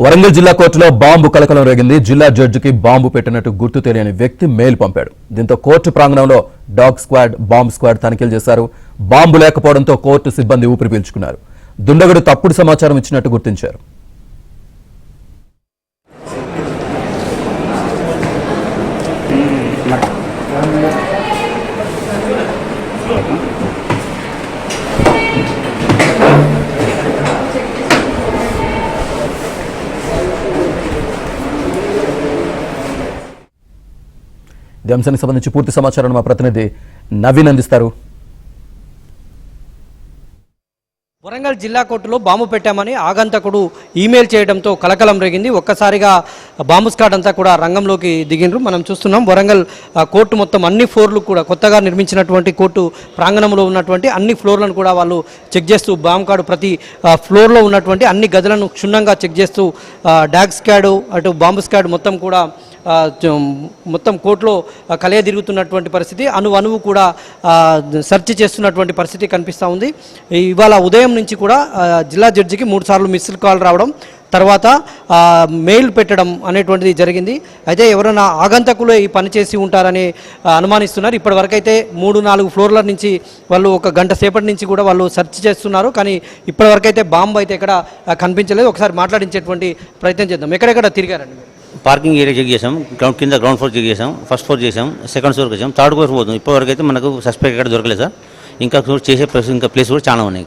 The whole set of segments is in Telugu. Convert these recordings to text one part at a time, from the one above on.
వరంగల్ జిల్లా కోర్టులో బాంబు కలకలం రేగింది. జిల్లా జడ్జికి బాంబు పెట్టినట్టు గుర్తు తెలియని వ్యక్తి మెయిల్ పంపాడు. దీంతో కోర్టు ప్రాంగణంలో డాగ్ స్క్వాడ్, బాంబ్ స్క్వాడ్ తనిఖీలు చేశారు. బాంబు లేకపోవడంతో కోర్టు సిబ్బంది ఊపిరి పీల్చుకున్నారు. దుండగుడు తప్పుడు సమాచారం ఇచ్చినట్టు గుర్తించారు. ఈ అంశానికి సంబంధించి పూర్తి సమాచారాన్ని మా ప్రతినిధి నవీన్ అందిస్తారు. వరంగల్ జిల్లా కోర్టులో బాంబు పెట్టామని ఆగంతకుడు ఈమెయిల్ చేయడంతో కలకలం రేగింది. ఒక్కసారిగా బాంబు స్క్వాడ్ అంతా కూడా రంగంలోకి దిగిండ్రు. మనం చూస్తున్నాం వరంగల్ కోర్టు మొత్తం అన్ని ఫ్లోర్లు కూడా కొత్తగా నిర్మించినటువంటి కోర్టు ప్రాంగణంలో ఉన్నటువంటి అన్ని ఫ్లోర్లను కూడా వాళ్ళు చెక్ చేస్తూ బాంబు స్క్వాడ్ ప్రతి ఫ్లోర్లో ఉన్నటువంటి అన్ని గదులను క్షుణ్ణంగా చెక్ చేస్తూ డాగ్ స్క్వాడ్ అటు బాంబు స్క్వాడ్ మొత్తం కూడా మొత్తం కోర్టులో కలియ తిరుగుతున్నటువంటి పరిస్థితి, అణువు కూడా సెర్చ్ చేస్తున్నటువంటి పరిస్థితి కనిపిస్తూ ఉంది. ఇవాళ ఉదయం నుంచి కూడా జిల్లా జడ్జికి 3 సార్లు మిస్డ్ కాల్ రావడం, తర్వాత మెయిల్ పెట్టడం అనేటువంటిది జరిగింది. అయితే ఎవరైనా ఆగంతకులు ఈ పని చేసి ఉంటారని అనుమానిస్తున్నారు. ఇప్పటివరకైతే 3-4 ఫ్లోర్ల నుంచి వాళ్ళు 1 గంట సేపటి నుంచి కూడా వాళ్ళు సెర్చ్ చేస్తున్నారు. కానీ ఇప్పటివరకైతే బాంబు అయితే ఎక్కడ కనిపించలేదు. ఒకసారి మాట్లాడించేటువంటి ప్రయత్నం చేద్దాం. ఎక్కడెక్కడ తిరిగారండి? పార్కింగ్ ఏరియా చెక్ చేసాం, కింద గ్రౌండ్ ఫ్లోర్ చెక్ చేసాం, ఫస్ట్ ఫ్లోర్ చేసాం, సెకండ్ ఫ్లోర్కి వచ్చాం, థర్డ్ ఫ్లోర్ పోతాం. ఇప్పటివరకు అయితే మనకు సస్పెక్ట్ ఎక్కడ దొరకలేదు సార్. ఇంకా చేసే ప్లేస్ కూడా చాలా ఉన్నాయి.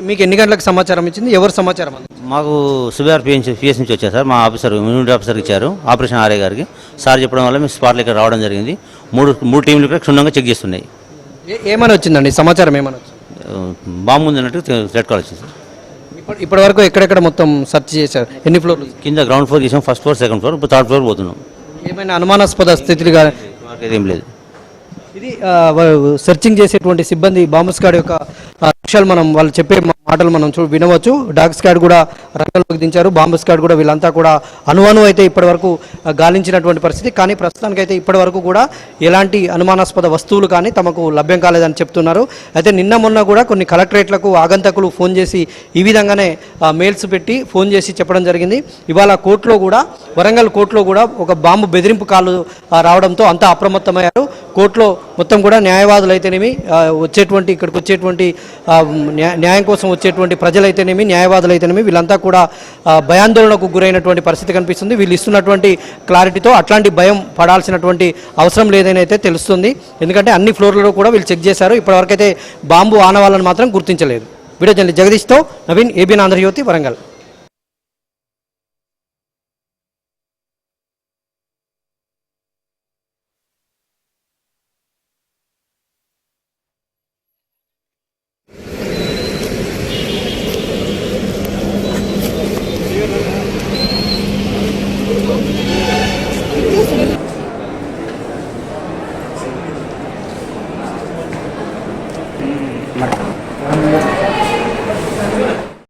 మీకు ఎన్ని గంటలకు సమాచారం ఇచ్చింది? ఎవరు సమాచారం? మాకు సుబిఆర్ పిఎస్ నుంచి వచ్చారు సార్. మా ఆఫీసర్ యూనిట్ ఆఫీసర్ ఇచ్చారు, ఆపరేషన్ ఆర్ఏ గారికి. సార్ చెప్పడం వల్ల మేము స్పాట్లో ఇక్కడ రావడం జరిగింది. మూడు టీంలు ఇక్కడ క్షుణ్ణంగా చెక్ చేస్తున్నాయి. ఏమని వచ్చిందండి సమాచారం? ఏమని వచ్చింది? బాంబు ఉందన్నట్టు రెడ్ కాల్ వచ్చింది సార్. ఇప్పటి వరకు ఎక్కడెక్కడ మొత్తం సెర్చ్ చేశారు? ఎన్ని ఫ్లోర్లు? కింద గ్రౌండ్ ఫ్లోర్ చేసాం, ఫస్ట్ ఫ్లోర్, సెకండ్ ఫ్లోర్, ఇప్పుడు థర్డ్ ఫ్లోర్ పోతున్నాం. ఏమైనా అనుమానాస్పద స్థితిలో కానీ ఏం లేదు. ఇది సెర్చింగ్ చేసేటువంటి సిబ్బంది బాంబు స్క్వాడ్ యొక్క విషయాలు మనం వాళ్ళు చెప్పే మాటలు మనం వినవచ్చు. డాగ్ స్క్వాడ్ కూడా రంగంలోకి దించారు, బాంబు స్క్వాడ్ కూడా వీళ్ళంతా కూడా అణువణు అయితే ఇప్పటివరకు గాలించినటువంటి పరిస్థితి. కానీ ప్రస్తుతానికైతే ఇప్పటివరకు కూడా ఎలాంటి అనుమానాస్పద వస్తువులు కానీ తమకు లభ్యం కాలేదని చెప్తున్నారు. అయితే నిన్న మొన్న కూడా కొన్ని కలెక్టరేట్లకు ఆగంతకులు ఫోన్ చేసి ఈ విధంగానే మెయిల్స్ పెట్టి ఫోన్ చేసి చెప్పడం జరిగింది. ఇవాళ కోర్టులో కూడా, వరంగల్ కోర్టులో కూడా ఒక బాంబు బెదిరింపు కాలు రావడంతో అంతా అప్రమత్తమయ్యారు. కోర్టులో మొత్తం కూడా న్యాయవాదులు అయితేనేమి, ఇక్కడికి వచ్చేటువంటి న్యాయం కోసం వచ్చేటువంటి ప్రజలైతేనేమి, న్యాయవాదులు అయితేనేమి వీళ్ళంతా కూడా భయాందోళనకు గురైనటువంటి పరిస్థితి కనిపిస్తుంది. వీళ్ళు ఇస్తున్నటువంటి క్లారిటీతో అట్లాంటి భయం పడాల్సినటువంటి అవసరం లేదని అయితే తెలుస్తుంది. ఎందుకంటే అన్ని ఫ్లోర్లలో కూడా వీళ్ళు చెక్ చేశారు. ఇప్పటివరకైతే బాంబు ఆనవాళ్ళని మాత్రం గుర్తించలేదు. వీడియో జర్నలిస్ట్ జగదీష్తో నవీన్, ఏబిఎన్ ఆంధ్రజ్యోతి, వరంగల్. మరి